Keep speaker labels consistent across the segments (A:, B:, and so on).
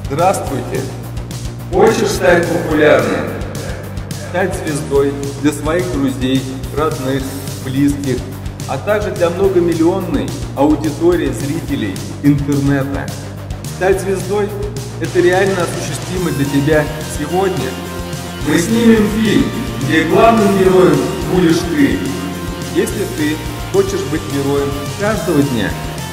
A: Здравствуйте! Хочешь стать популярным? Стать звездой для своих друзей, родных, близких, а также для многомиллионной аудитории зрителей интернета. Стать звездой – это реально осуществимо для тебя сегодня. Мы снимем фильм, где главным героем будешь ты. Если ты хочешь быть героем каждого дня,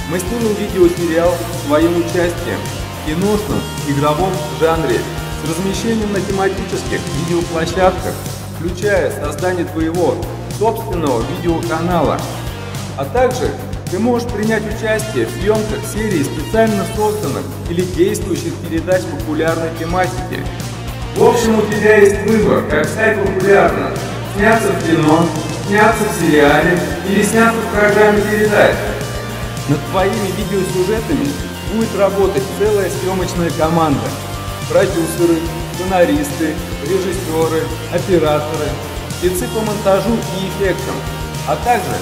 A: мы снимем видеосериал с твоим участием в киношном, игровом жанре с размещением на тематических видеоплощадках, включая создание твоего собственного видеоканала. А также ты можешь принять участие в съемках серии специально созданных или действующих передач популярной тематики. В общем, у тебя есть выбор, как стать популярным: сняться в кино, сняться в сериале или сняться в программе передач. Над твоими видеосюжетами будет работать целая съемочная команда: продюсеры, сценаристы, режиссеры, операторы, спецы по монтажу и эффектам, а также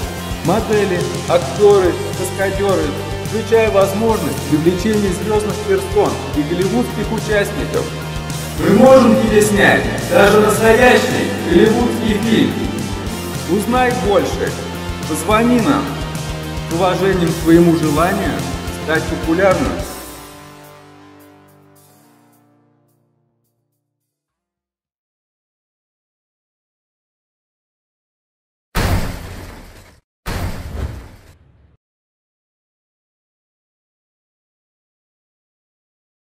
A: модели, актеры, каскадеры, включая возможность привлечения звездных персон и голливудских участников. Мы можем тебе снять даже настоящий голливудский фильм. Узнай больше. Позвони нам. С уважением к твоему желанию стать популярным.